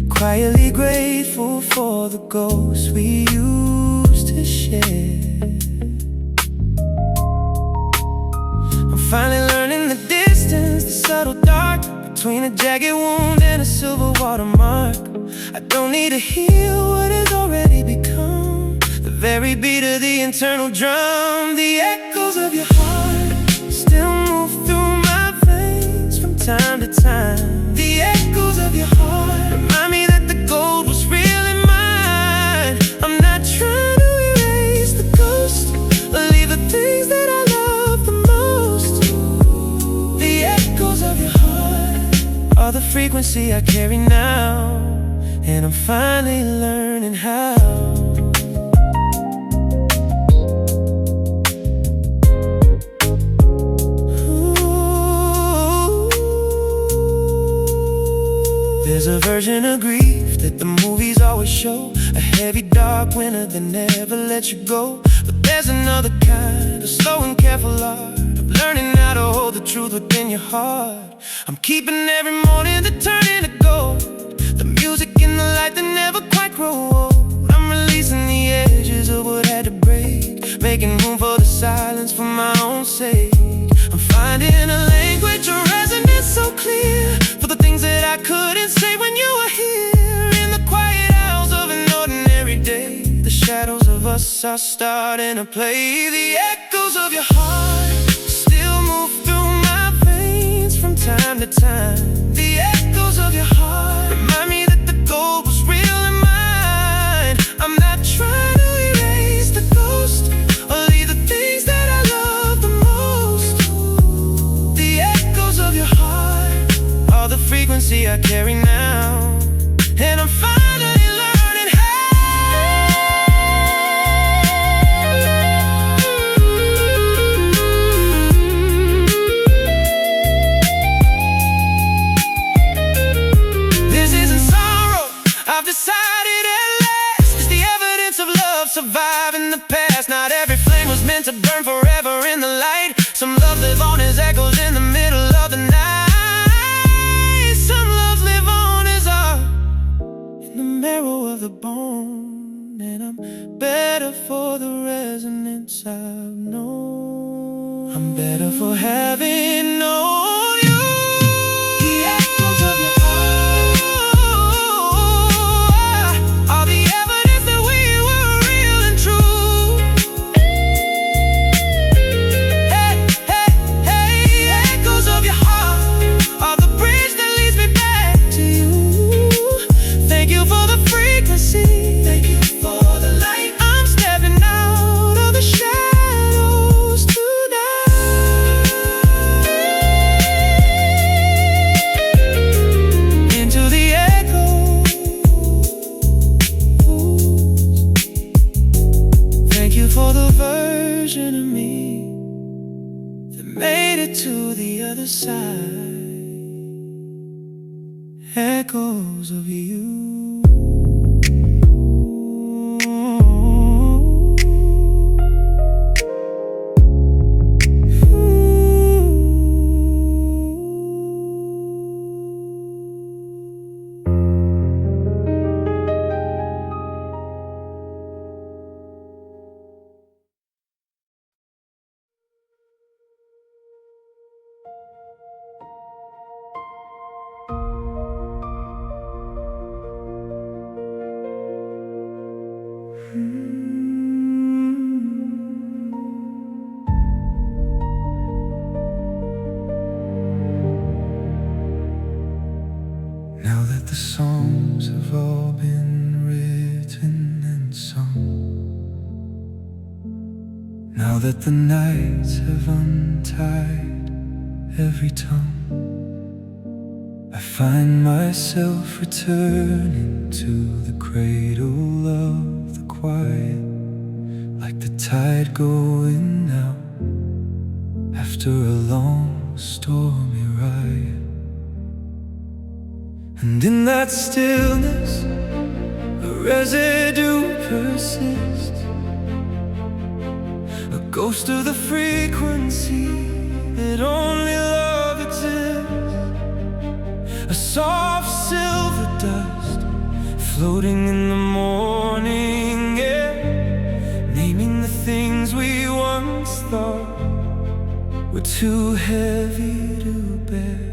quietly grateful for the ghosts we used to share. I'm finally learning the distance, the subtle dark between a jagged wound and a silver watermark. I don't need to heal what has already become. The very beat of the internal drum, the echoes of your heart still move through my veins from time to time. The echoes of your heart remind me that the gold was really mine. I'm not trying to erase the ghost or leave the things that I love the most. The echoes of your heart are the frequency I carry now, and I'm finally learning how. There's a version of grief that the movies always show, a heavy dark winter that never lets you go. But there's another kind, a slow and careful art of learning how to hold the truth within your heart. I'm keeping every morning that turn into gold, the music and the light that never quite grow old. I'm releasing the edges of what had to break, making room for the silence, for my own sake. I'm finding a language, a resonance so clear for the things that I couldn't say when you were here. In the quiet hours of an ordinary day, the shadows of us are starting to play. The echoes of your heart still move through my veins from time to time. The echoes of your heart remind me that the gold was real in mine. I'm not trying to erase the ghost or leave the things that I love the most. The echoes of your heart are the frequency I carry now, and I'm finally learning this isn't sorrow. I've decided at last it's the evidence of love surviving the past. Not every flame was meant to burn forever in the light. Some love live on as echoes in the middle of the night. Some loves live on as art in the marrow of the bone, and I'm better for the resonance I've known. I'm better for having known you. The echoes of your heart are the evidence that we were real and true. Hey, hey, hey, echoes of your heart are the bridge that leads me back to you. Thank you for the frequency. Thank you for the light. I'm stepping out of the shadows tonight, into the echoes. Thank you for the version of me that made it to the other side. Echoes of you. Now that the songs have all been written and sung, now that the nights have untied every tongue, I find myself returning to the cradle of the quiet, like the tide going out after a long stormy ride. And in that stillness, a residue persists, a ghost of the frequency that only love exists. A soft silver dust floating in the morning air, naming the things we once thought were too heavy to bear.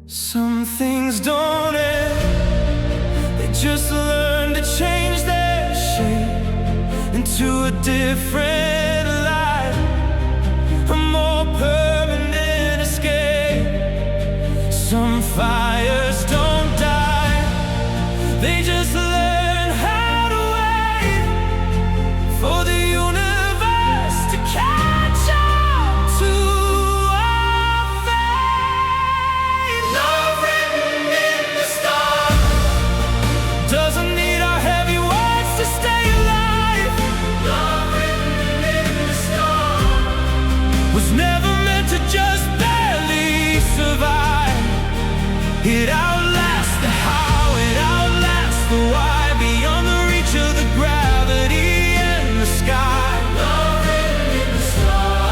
Some things don't end, they just learn to change their shape into a different life, a more permanent escape. Some fires don't die, they just learn how to wait for the universe to catch up to our fate. Love written in the stars doesn't need our heavy words to stay alive. Love written in the stars was never meant to just barely survive. It outlasts the how, it outlasts the why, beyond the reach of the gravity and the sky. Love written in the stars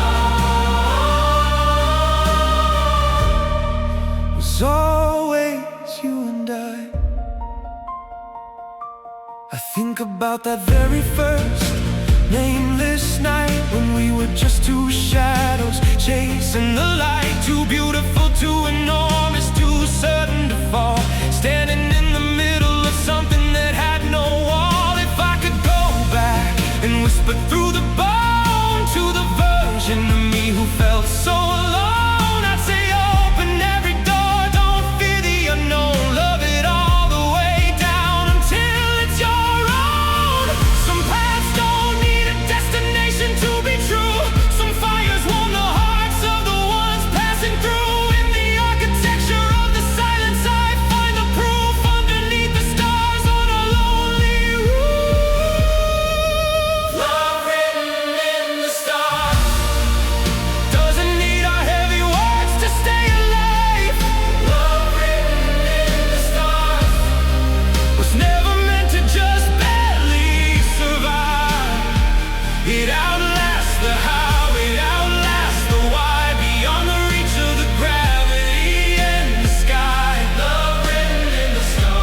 was always you and I think about that very first nameless night when we were just two shadows chasing the light. Too beautiful, too enormous, too certain to fall. Standing in the middle of something that had no wall. If I could go back and whisper through the bone to the version of me who felt so alone, I'd say open every door, don't fear the unknown. Love it all the way down until it's your own. Some paths don't need a destination to be true. Some fires warm the hearts of the ones passing through. In the architecture of the silence I find the proof underneath the stars on a lonely roof. Love written in the stars doesn't need our heavy words to stay alive. Love written in the stars was never meant to just barely survive. It outlasts the how, it outlasts the why, beyond the reach of the gravity and the sky. Love written in the stars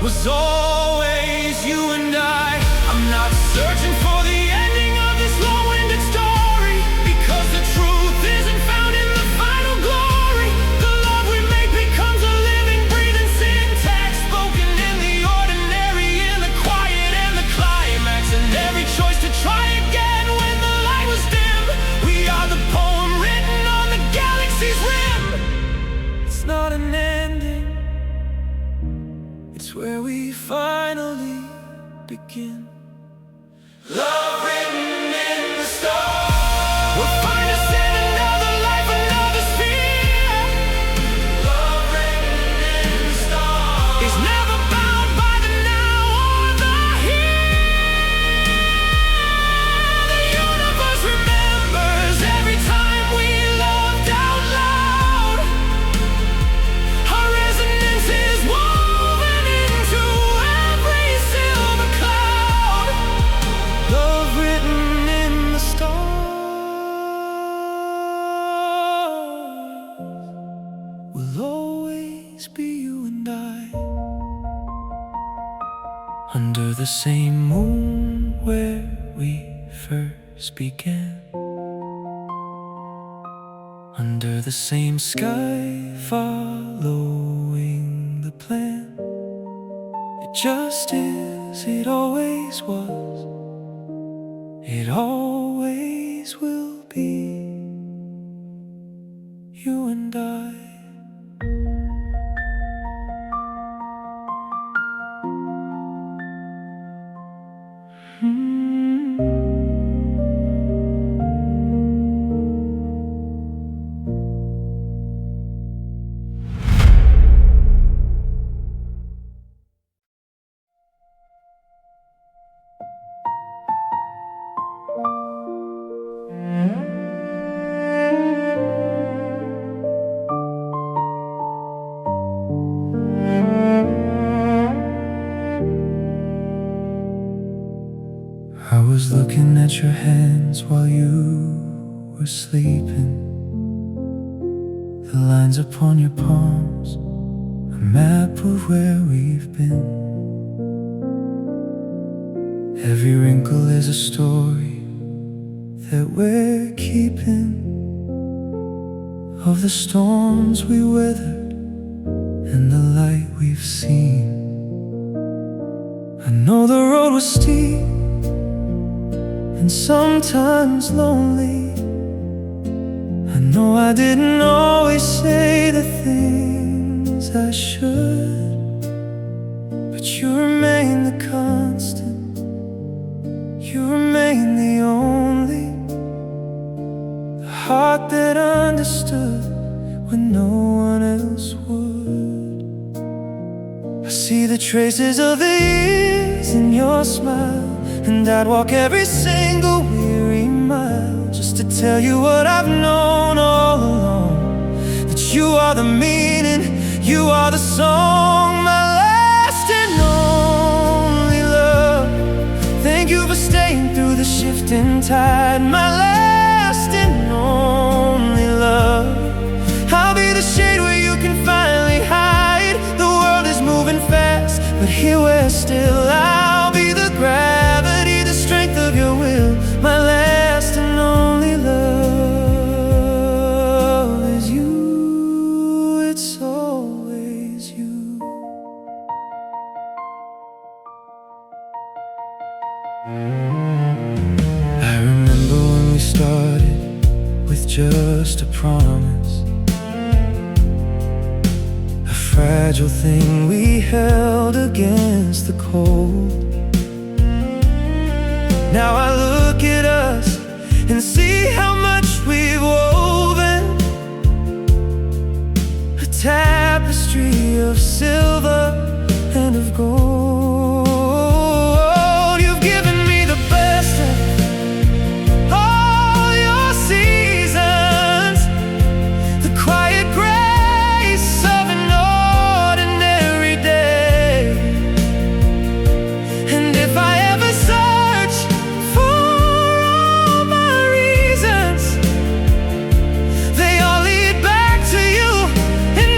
was always you and I. I'm not searching for the ending of this long-winded story, because the truth isn't found in the final glory. The love we make becomes a living, breathing syntax, spoken in the ordinary, in the quiet and the climax. And every choice to try again when the light was dim. We are the poem written on the galaxy's rim. It's not an ending, it's where we finally begin. Love written in the stars will find us in another life, another sphere. Love written in the stars is never bound by the now or the here. The universe remembers every time we loved out loud. Our resonance is woven into every silver cloud. Love written in the stars will always be you and I, under the same moon where we first began, under the same sky, following the plan. It just is, it always was, it always will be you and I. I was looking at your hands while you were sleeping. The lines upon your palms, a map of where we've been. Every wrinkle is a story that we're keeping, of the storms we weathered and the light we've seen. I know the road was steep and sometimes lonely. I know I didn't always say the things I should, but you remain the constant, you remain the only, the heart that understood when no one else would. I see the traces of the years in your smile, and I'd walk every single weary mile just to tell you what I've known all along, that you are the meaning, you are the song, my last and only love. Thank you for staying through the shifting tide, my last and only love. I'll be the shade where you can finally hide. The world is moving fast, but here we're I remember when we started with just a promise, a fragile thing we held against the cold. Now I look at us and see how much we've woven, a tapestry of silver and of gold. You've given me the best of all your seasons, the quiet grace of an ordinary day. And if I ever search for all my reasons, they all lead back to you in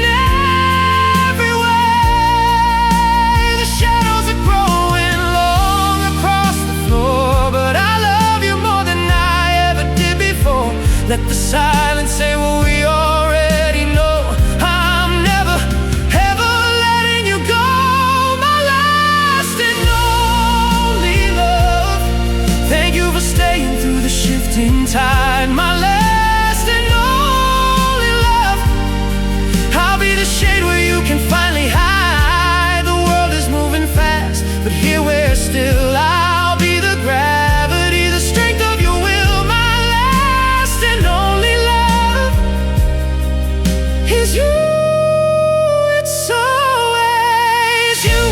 every way. The shadows are growing long across the floor, but I love you more than I ever did before. Let the silence say what we already know. I'm never, ever letting you go. My last and only love. Thank you for staying through the shifting tide. My last and only love. I'll be the shade where you can finally hide. The world is moving fast, but here we're still. I'll be the gravity, the strength of your will. My last and only love is you. It's always you.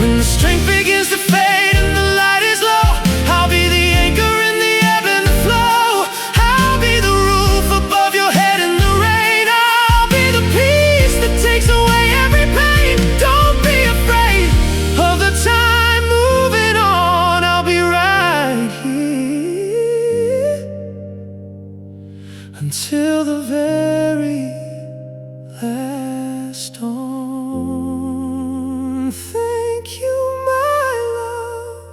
When the strength begins to fade and the light is low, I'll be the anchor in the ebb and the flow. I'll be the roof above your head in the rain. I'll be the peace that takes away every pain. Don't be afraid of the time moving on. I'll be right here until the very last dawn. Thank you, my love.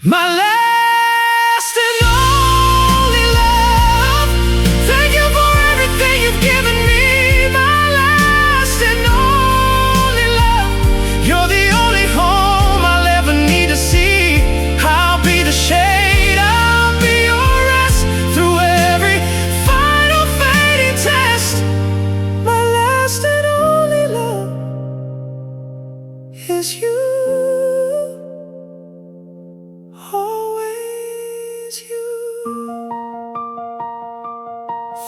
My last and only love. Thank you for everything you've given me. My last and only love. You're the only home I'll ever need to see. I'll be the shade, I'll be your rest through every final fading test. My last and only love is you. Always you.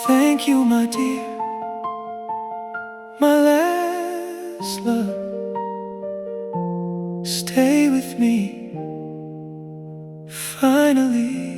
Thank you, my dear. My last love. Stay with me. Finally.